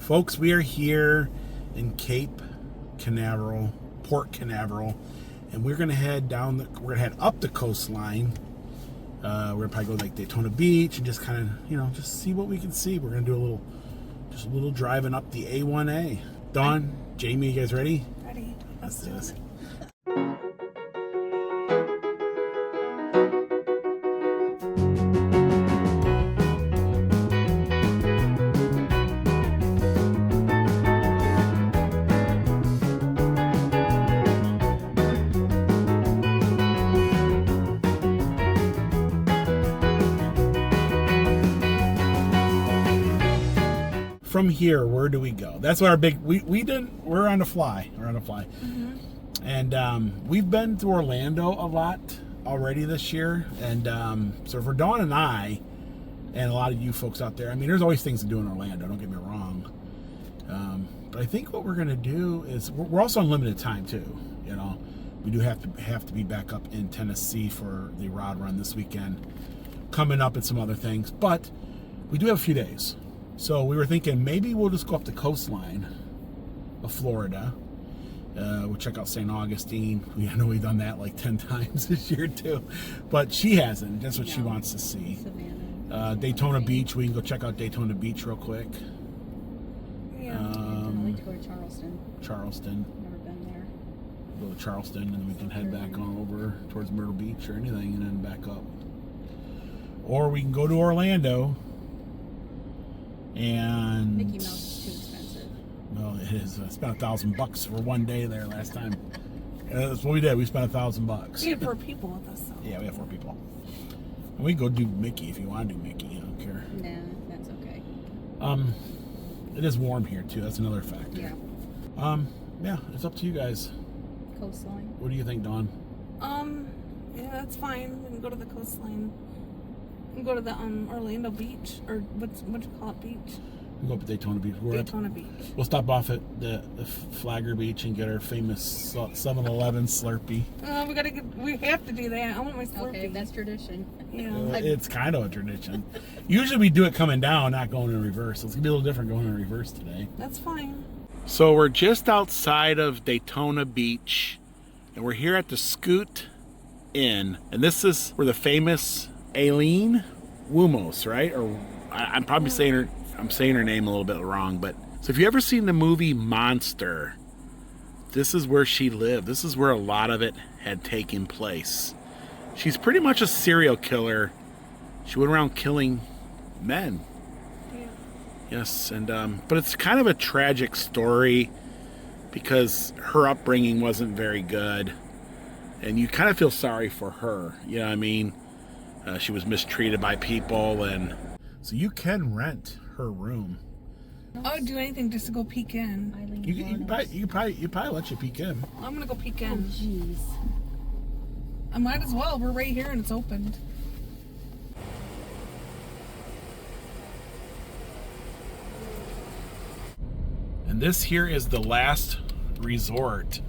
Folks, we are here in Cape Canaveral, Port Canaveral, and we're gonna head up the coastline. We're gonna probably go to like Daytona Beach and just kind of, just see what we can see. We're gonna do a little driving up the A1A. Dawn, Jamie, you guys ready? Ready. Let's do this. From here, where do we go? That's what our big we're on the fly. Mm-hmm. And we've been to Orlando a lot already this year. And so for Dawn and I, and a lot of you folks out there, I mean, there's always things to do in Orlando, don't get me wrong. But I think what we're gonna do is we're also on limited time too. We do have to be back up in Tennessee for the Rod Run this weekend, coming up and some other things. But we do have a few days. So we were thinking maybe we'll just go up the coastline of Florida. We'll check out St. Augustine. I know we've done that like 10 times this year too. But she hasn't. That's what she wants to see. Daytona Beach. We can go check out Daytona Beach real quick. Yeah. I'd like to go to Charleston. Charleston. Never been there. Go to Charleston and then we can head back on over towards Myrtle Beach or anything and then back up. Or we can go to Orlando. And Mickey Mouse is too expensive. Well, it is. I spent $1,000 for one day there last time. That's what we did. We spent $1,000. We have 4 people with us, though. Yeah, we have 4 people. And we can go do Mickey if you want to do Mickey. I don't care. Nah, that's okay. It is warm here too. That's another factor. Yeah. Yeah, it's up to you guys. Coastline. What do you think, Dawn? Yeah, that's fine. We can go to the coastline. We can go to the Orlando Beach, or what you call it, beach? We'll go up to Daytona Beach. Daytona Beach. We'll stop off at the Flagger Beach and get our famous 7-Eleven Slurpee. We have to do that. I want my Slurpee. Okay, that's tradition. Yeah. It's kind of a tradition. Usually we do it coming down, not going in reverse. So it's gonna be a little different going in reverse today. That's fine. So we're just outside of Daytona Beach, and we're here at the Scoot Inn, and this is where the famous Aileen Wuornos, right? Or I'm probably saying her name a little bit wrong, but so if you ever seen the movie Monster, this is where she lived. This is where a lot of it had taken place. She's pretty much a serial killer. She went around killing men. Yeah. Yes, and but it's kind of a tragic story because her upbringing wasn't very good, and you kind of feel sorry for her. You know what I mean? She was mistreated by people, and so you can rent her room. I would do anything just to go peek in. You probably let you peek in. I'm gonna go peek Oh, in. jeez. I might as well. We're right here and it's opened. And this here is the last resort.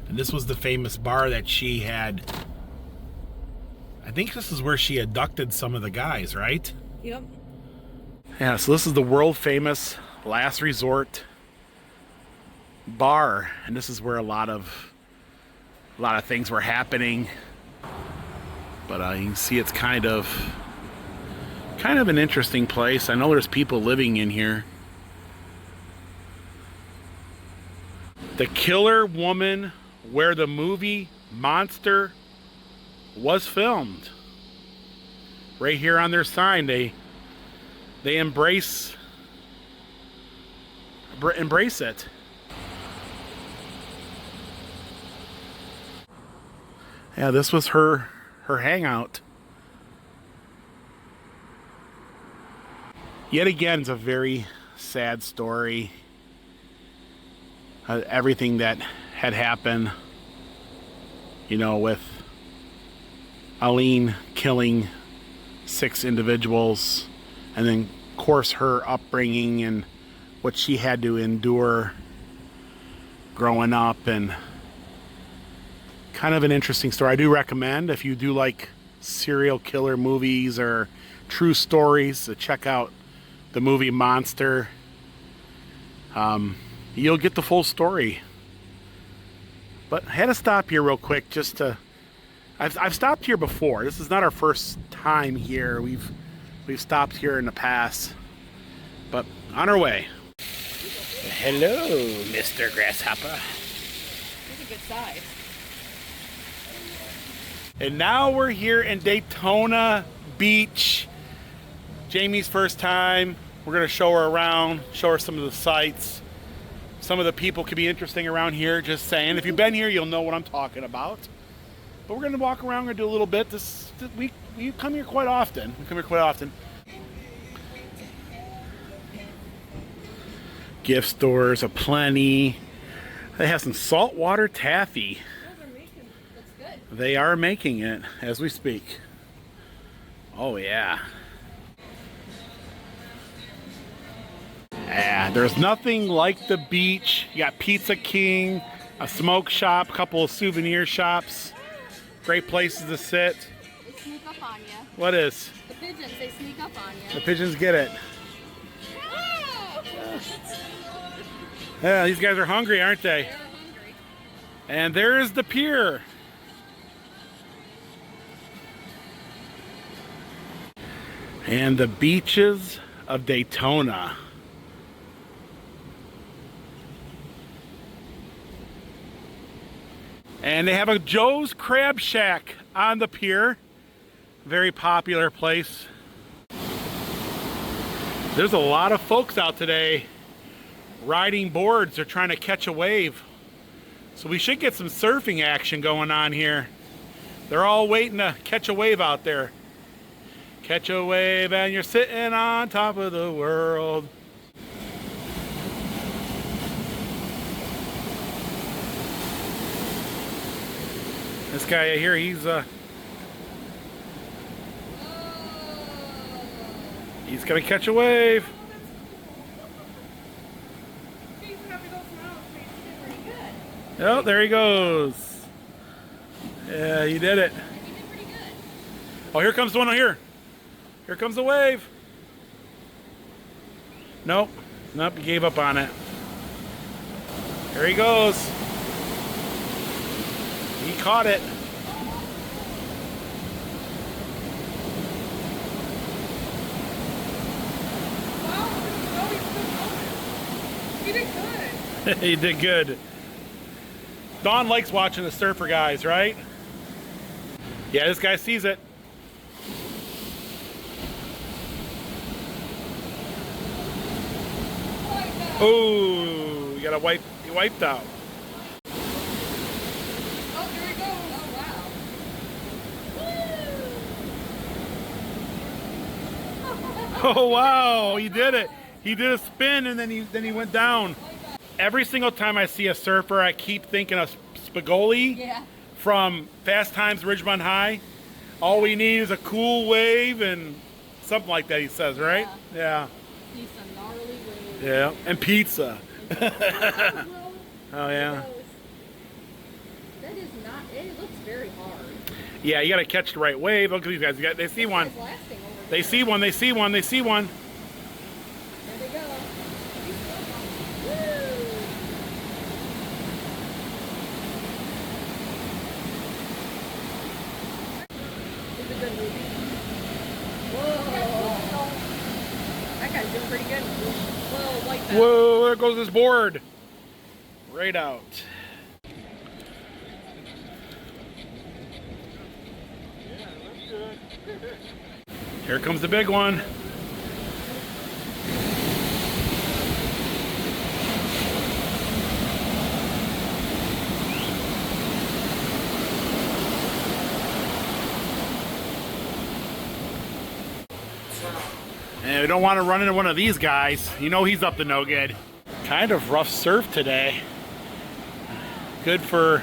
And this was the famous bar that she had. I think this is where she abducted some of the guys, right? Yep. Yeah, so this is the world famous last resort bar, and this is where a lot of things were happening. But you can see it's kind of an interesting place. I know there's people living in here. The Killer Woman, where the movie Monster was filmed. Right here on their sign, they embrace it. Yeah, this was her hangout. Yet again, it's a very sad story. Everything that had happened, with Aileen killing 6 individuals, and then of course her upbringing and what she had to endure growing up, and kind of an interesting story. I do recommend, if you do like serial killer movies or true stories, to check out the movie Monster, you'll get the full story. But I had to stop here real quick just to... I've stopped here before. This is not our first time here. We've stopped here in the past. But on our way. Hello, Mr. Grasshopper. It's a good size. And now we're here in Daytona Beach. Jamie's first time. We're going to show her around, show her some of the sights. Some of the people could be interesting around here, just saying. If you've been here, you'll know what I'm talking about. But we're going to walk around and do a little bit. We come here quite often. Gift stores aplenty. They have some saltwater taffy. Looks good. They are making it as we speak. Oh yeah. Yeah, there's nothing like the beach. You got Pizza King, a smoke shop, a couple of souvenir shops. Great places to sit. They sneak up on you. What is? The pigeons, they sneak up on you. The pigeons get it. Yeah, these guys are hungry, aren't they? They're hungry. And there is the pier. And the beaches of Daytona. And they have a Joe's Crab Shack on the pier. Very popular place. There's a lot of folks out today riding boards. They're trying to catch a wave. So we should get some surfing action going on here. They're all waiting to catch a wave out there. Catch a wave and you're sitting on top of the world. This guy here, he's gonna catch a wave. Oh, there he goes. Yeah, he did it. You did pretty good. Oh, here comes the one here. Here comes the wave. Nope. Nope, he gave up on it. Here he goes. He caught it. He did good. He did good. Don likes watching the surfer guys, right? Yeah, this guy sees it. Oh, you gotta wipe. He wiped out. Oh, there he goes. Oh, wow. Oh wow, he did it. He did a spin and then he went down. Every single time I see a surfer, I keep thinking of Spigoli Yeah. from Fast Times at Ridgemont High. All we need is a cool wave and something like that, he says, right? Yeah. He's a gnarly wave. Yeah. And pizza. Oh yeah. That is not, it looks very hard. Yeah, you gotta catch the right wave. Look at these guys. They see one. It's lasting over They see one. They see one. They see one. There they go. Woo! It's a good movie. Whoa! That guy's doing pretty good. Whoa, like that. Whoa, there goes this board. Right out. Here comes the big one. And we don't want to run into one of these guys. You know he's up to no good. Kind of rough surf today. Good for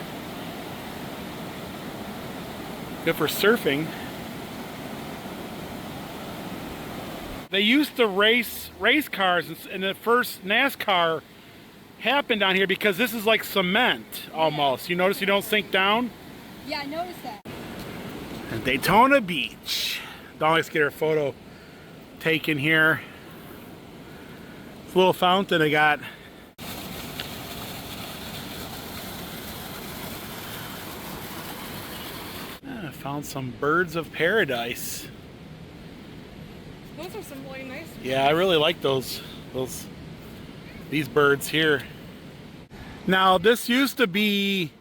surfing. They used to race cars, and the first NASCAR happened down here because this is like cement almost. You notice you don't sink down? Yeah, I noticed that. And Daytona Beach. Dawn likes to get her photo taken here. little fountain I got. I found some birds of paradise. Those are some really nice ones. Yeah, I really like these birds here. Now this used to be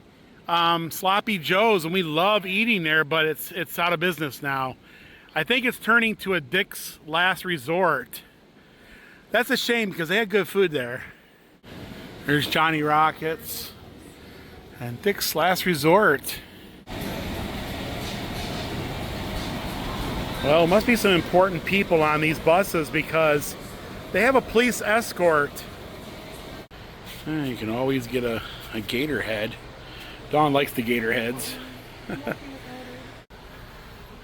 Sloppy Joe's, and we love eating there, but it's out of business now. I think it's turning to a Dick's Last Resort. That's a shame because they had good food there. There's Johnny Rockets and Dick's Last Resort. Well, must be some important people on these buses because they have a police escort. You can always get a gator head. Dawn likes the gator heads.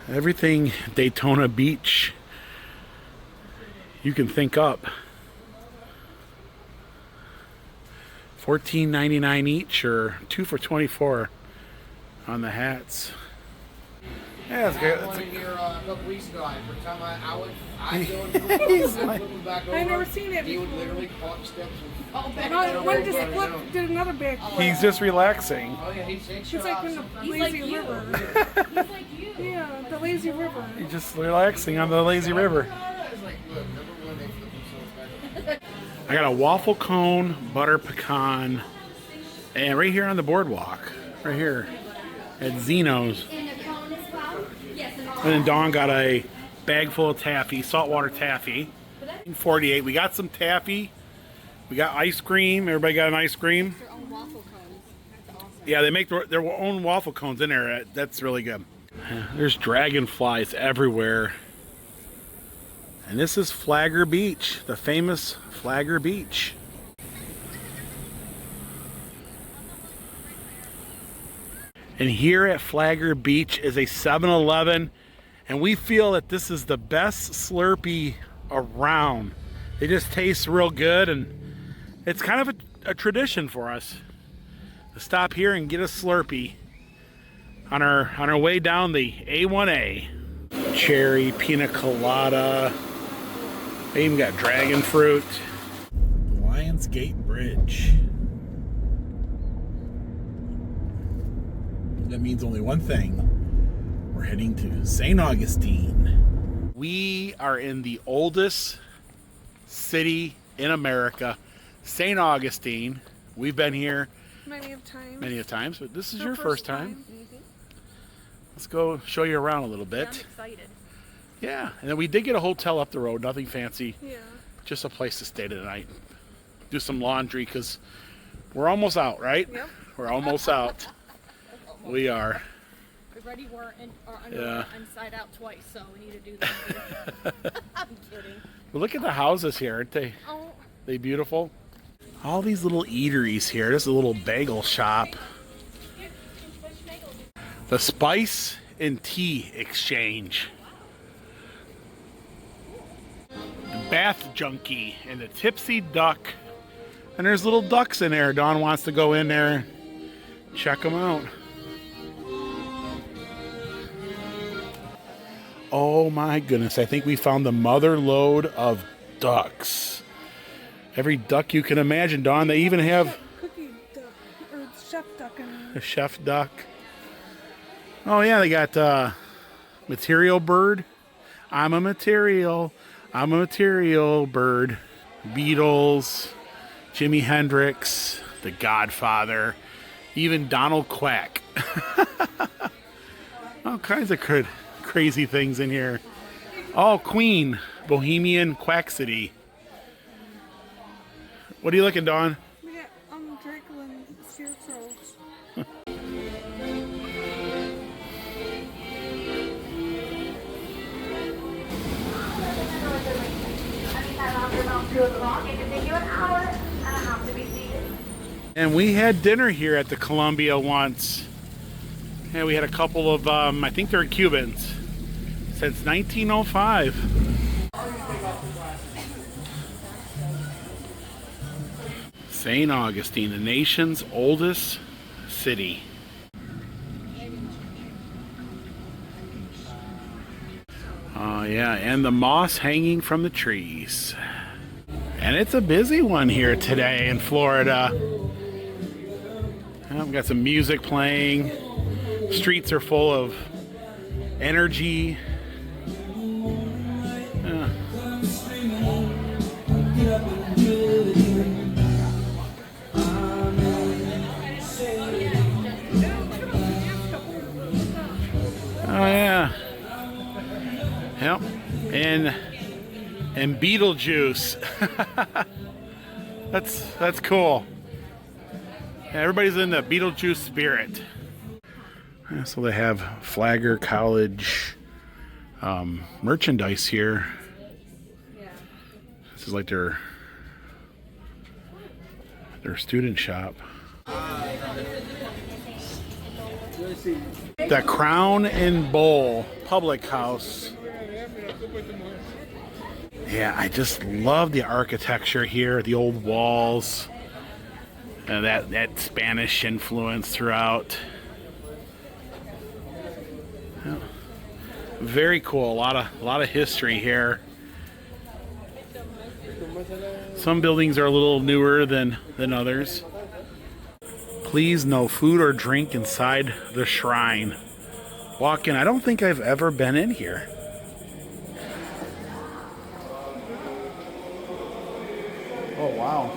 Everything Daytona Beach you can think up. $14.99 each, or 2 for $24 on the hats. Yeah, it's good. One here a couple weeks ago. Every time I've never seen it he would before. literally walk steps and fall back. One just flipped, did another back. He's just relaxing. Oh yeah, he's six. It's like in the lazy river. He's like you. Yeah, the lazy river. He's just relaxing on the lazy river. It's like, look, number one, they flip themselves back. I got a waffle cone, butter pecan, and right here on the boardwalk, right here at Zeno's. And then Dawn got a bag full of taffy, saltwater taffy. 48. We got some taffy. We got ice cream. Everybody got an ice cream. Their own waffle cones. That's awesome. Yeah, they make their own waffle cones in there. That's really good. There's dragonflies everywhere. And this is Flagler Beach, the famous Flagler Beach. And here at Flagler Beach is a 7-Eleven, and we feel that this is the best Slurpee around. They just taste real good, and it's kind of a tradition for us to stop here and get a Slurpee on our way down the A1A. Cherry, pina colada. They even got dragon fruit. Lionsgate Bridge. That means only one thing. We're heading to St. Augustine. We are in the oldest city in America, St. Augustine. We've been here Many of times. many a times, but this is Our your first time. Mm-hmm. Let's go show you around a little I'm bit. excited. Yeah, and then we did get a hotel up the road, nothing fancy, Yeah. just a place to stay tonight. Do some laundry because we're almost out, right? Yep. We're almost out. We are. We already were Yeah. inside out twice, so we need to do that. I'm kidding. But look at the houses here, aren't they? Oh, They beautiful? All these little eateries here. This is a little bagel shop. The Spice and Tea Exchange. The Bath Junkie and the Tipsy Duck. And there's little ducks in there. Dawn wants to go in there and check them out. Oh my goodness, I think we found the mother lode of ducks. Every duck you can imagine, Dawn. They even have Cookie duck, or chef duck in a chef duck. Oh yeah, they got material bird. I'm a material bird. Beatles, Jimi Hendrix, The Godfather, even Donald Quack. All kinds of crazy things in here. Oh, Queen, Bohemian Quaxity. What are you looking, Dawn? We got Draco and Scarecrow. And we had dinner here at the Columbia once. And we had a couple of, I think they're Cubans, since 1905. St. Augustine, the nation's oldest city. Oh yeah, and the moss hanging from the trees. And it's a busy one here today in Florida. We've got some music playing. Streets are full of energy. Oh yeah. Yep. And Beetlejuice. That's cool. Yeah, everybody's in the Beetlejuice spirit. Yeah, so they have Flagler College merchandise here. This is like their student shop. The Crown and Bowl Public House. Yeah, I just love the architecture here, the old walls, that Spanish influence throughout. Yeah. Very cool. A lot of history here. Some buildings are a little newer than others. Please, no food or drink inside the shrine. Walk in. I don't think I've ever been in here. Oh, wow.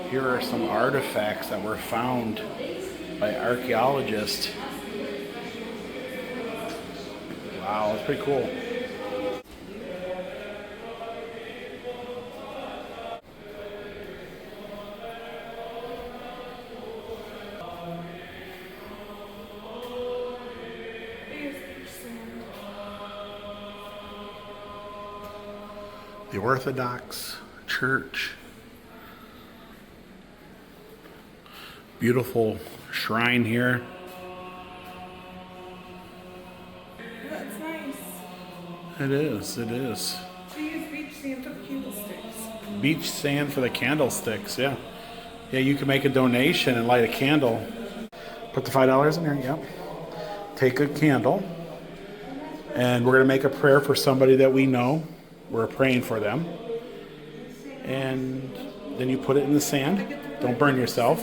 Here are some artifacts that were found by archaeologists. Wow, that's pretty cool. The Orthodox Church. Beautiful shrine here. That's nice. It is, it is. They use beach sand for the candlesticks. Beach sand for the candlesticks, yeah. Yeah, you can make a donation and light a candle. Put the $5 in there, yep. Take a candle. And we're going to make a prayer for somebody that we know. We're praying for them. And then you put it in the sand. Don't burn yourself.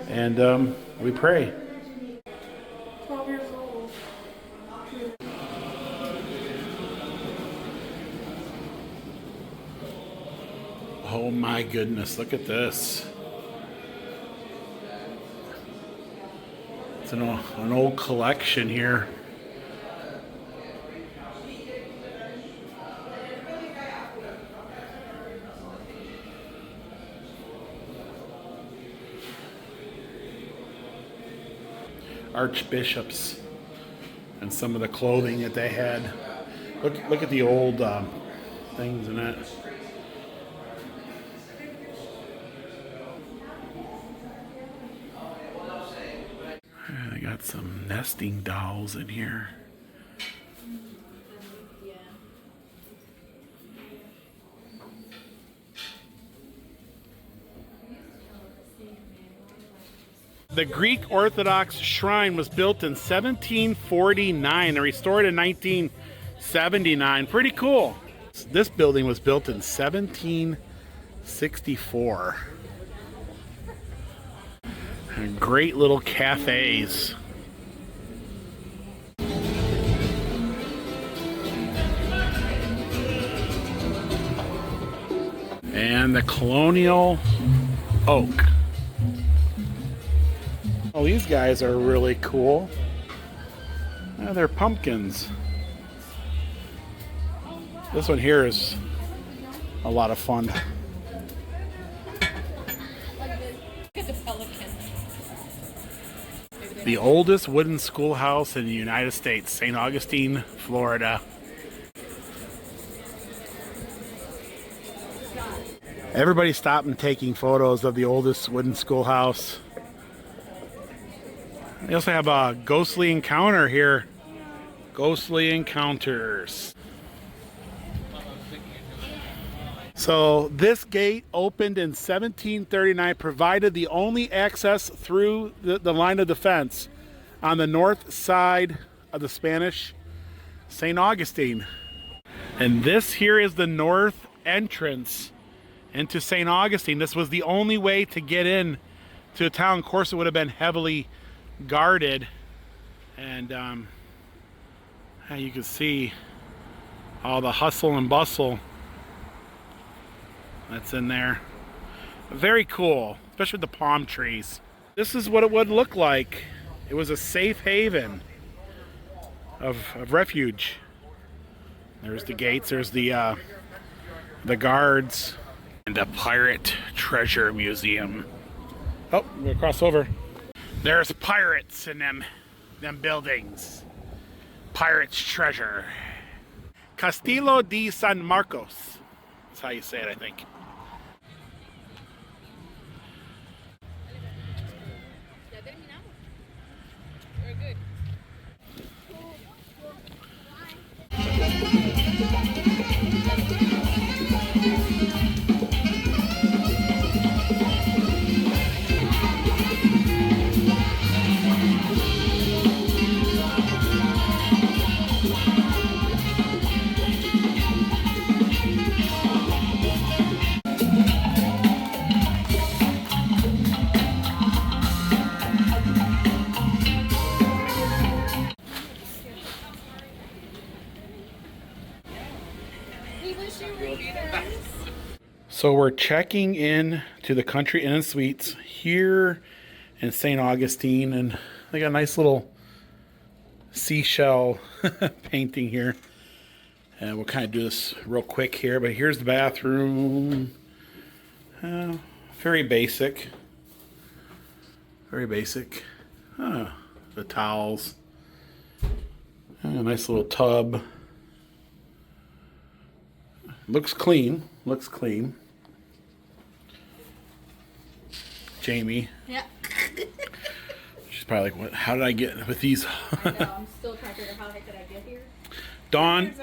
And we pray. 12 years old. Oh my goodness, look at this. It's an old collection here. Archbishops and some of the clothing that they had. Look at the old things in it. They got some nesting dolls in here. The Greek Orthodox shrine was built in 1749 and restored in 1979. Pretty cool. This building was built in 1764. Great little cafes. And the colonial oak. Oh, these guys are really cool. They're pumpkins. This one here is a lot of fun. The oldest wooden schoolhouse in the United States, St. Augustine, Florida. Everybody stopping taking photos of the oldest wooden schoolhouse. They also have a ghostly encounter here. Ghostly encounters. So this gate opened in 1739, provided the only access through the line of defense on the north side of the Spanish St. Augustine. And this here is the north entrance into St. Augustine. This was the only way to get in to the town. Of course, it would have been heavily guarded. And you can see all the hustle and bustle that's in there. Very cool, especially with the palm trees. This is what it would look like. It was a safe haven of refuge. There's the gates, there's the guards, and a pirate treasure museum. Oh, we're gonna cross over. There's pirates in them buildings. Pirates treasure. Castillo de San Marcos. That's how you say it, I think. So we're checking in to the Country Inn and Suites here in St. Augustine, and they got a nice little seashell painting here. And we'll kind of do this real quick here, but here's the bathroom. Very basic. Very basic. The towels. A nice little tub. Looks clean. Looks clean. Jamie. Yeah. She's probably like, "What? How did I get with these?" I know, I'm still trying to figure out how the heck did I get here. Dawn.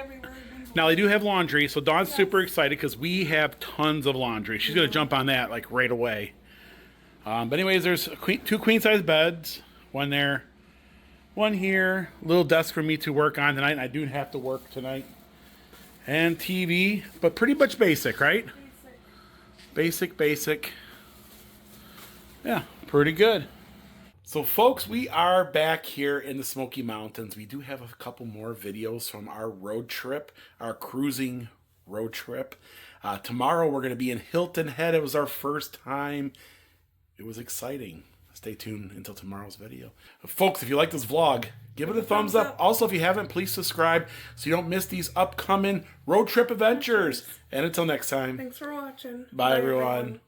Now they do have laundry, so Dawn's super excited because we have tons of laundry. She's gonna jump on that like right away. But anyways, there's two queen size beds, one there, one here. Little desk for me to work on tonight. And I do have to work tonight. And TV, but pretty much basic, right? Basic. Yeah, pretty good. So folks, we are back here in the Smoky Mountains. We do have a couple more videos from our road trip, our cruising road trip. Tomorrow we're going to be in Hilton Head. It was our first time. It was exciting. Stay tuned until tomorrow's video. Folks, if you like this vlog, give it a thumbs up. Also, if you haven't, please subscribe so you don't miss these upcoming road trip adventures. And until next time. Thanks for watching. Bye everyone.